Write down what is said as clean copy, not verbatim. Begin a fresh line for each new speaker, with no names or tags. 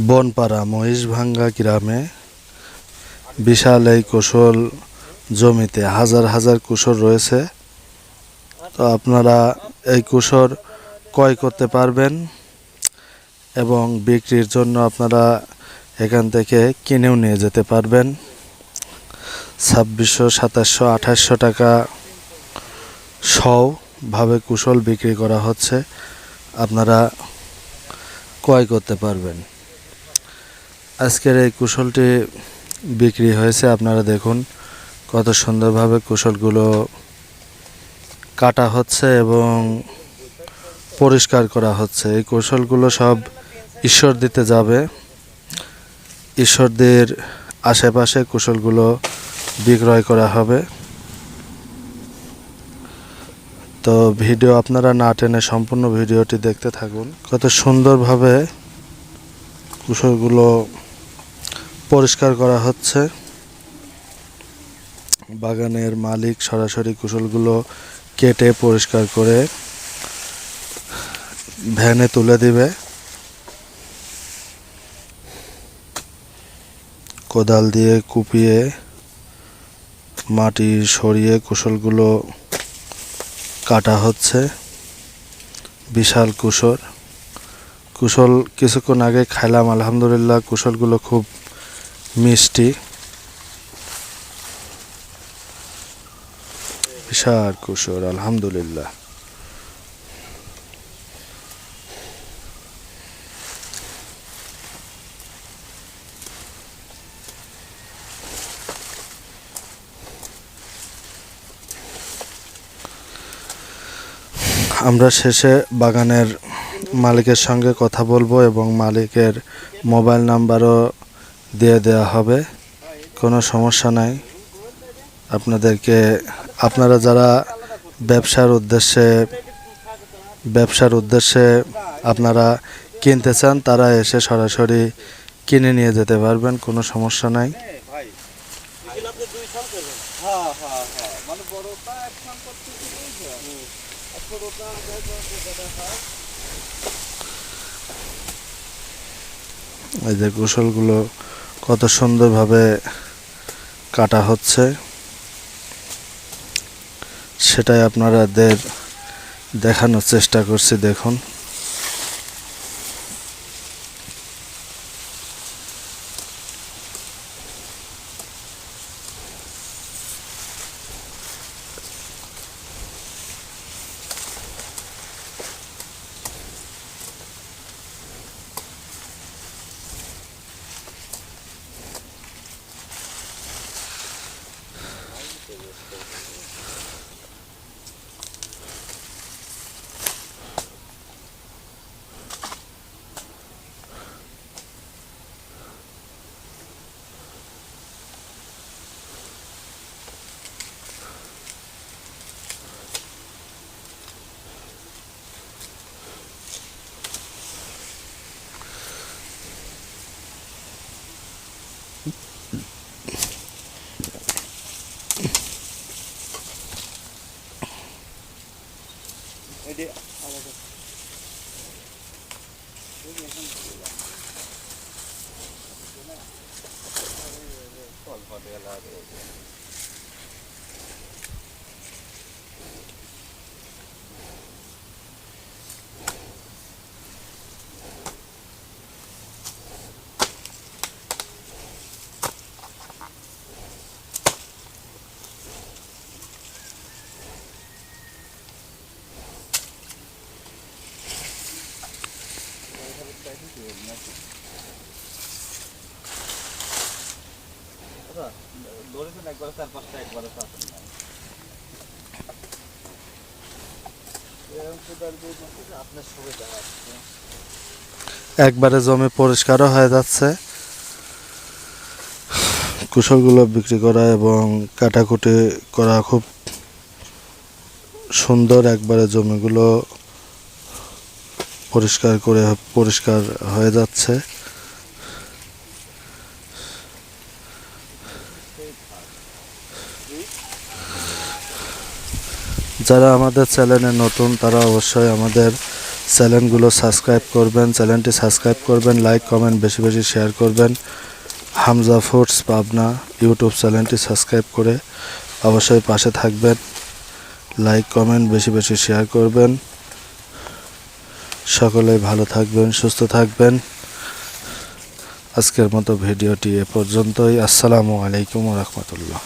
বনপাড়া মহিষভাঙ্গা গ্রামে বিশাল এই কুশল জমিতে হাজার হাজার কুশল রয়েছে। তো আপনারা এই কুশল ক্রয় করতে পারবেন এবং বিক্রির জন্য আপনারা এখান থেকে কিনেও নিয়ে যেতে পারবেন। 2600, 2700, 2800 টাকা ভাবে কুশল বিক্রি করা হচ্ছে, আপনারা ক্রয় করতে পারবেন। আজকের এই কুশলটি বিক্রি হয়েছে, আপনারা দেখুন কত সুন্দরভাবে কুশলগুলো কাটা হচ্ছে এবং পরিষ্কার করা হচ্ছে। এই কুশলগুলো সব ঈশ্বর দিতে যাবে, ঈশ্বরদের আশেপাশে কুশলগুলো বিক্রয় করা হবে। তো ভিডিও আপনারা না টেনে সম্পূর্ণ ভিডিওটি দেখতে থাকুন। কত সুন্দরভাবে কুশলগুলো পরিষ্কার করা হচ্ছে। বাগানের মালিক সরাসরি কুশলগুলো কেটে পরিষ্কার করে ভ্যানে তুলে দিবে। কোদাল দিয়ে কুপিয়ে মাটি সরিয়ে কুশলগুলো কাটা হচ্ছে। বিশাল কুশল কিছুক্ষণ আগে খাইলাম, আলহামদুলিল্লাহ কুশলগুলো খুব মিষ্টি। বিশাল কুশল, আলহামদুলিল্লাহ। আমরা শেষে বাগানের মালিকের সঙ্গে কথা বলবো এবং মালিকের মোবাইল নাম্বারও দিয়ে দেওয়া হবে, কোনো সমস্যা নাই। আপনারা যারা ব্যবসার উদ্দেশ্যে আপনারা কিনতে চান, তারা এসে সরাসরি কিনে নিয়ে যেতে পারবেন, কোনো সমস্যা নাই। এই যে কুশলগুলো কত সুন্দরভাবে কাটা হচ্ছে, সেটাই আপনাদের দেখানোর চেষ্টা করছি। দেখুন একবারে জমি পরিষ্কারও হয়ে যাচ্ছে। কুশলগুলো বিক্রি করা এবং কাটাকুটি করা খুব সুন্দর। একবারে জমিগুলো পরিষ্কার হয়ে যাচ্ছে। যারা আমাদের চ্যানেলে নতুন, তারা অবশ্যই আমাদের চ্যানেলগুলো সাবস্ক্রাইব করবেন, চ্যানেলটি সাবস্ক্রাইব করবেন, লাইক কমেন্ট বেশি বেশি শেয়ার করবেন। হামজা ফুডস পাবনা ইউটিউব চ্যানেলটি সাবস্ক্রাইব করে অবশ্যই পাশে থাকবেন। লাইক কমেন্ট বেশি বেশি শেয়ার করবেন। সকলেই ভালো থাকবেন, সুস্থ থাকবেন। আজকের মতো ভিডিওটি এ পর্যন্তই। আসসালামু আলাইকুম ওয়া রাহমাতুল্লাহ।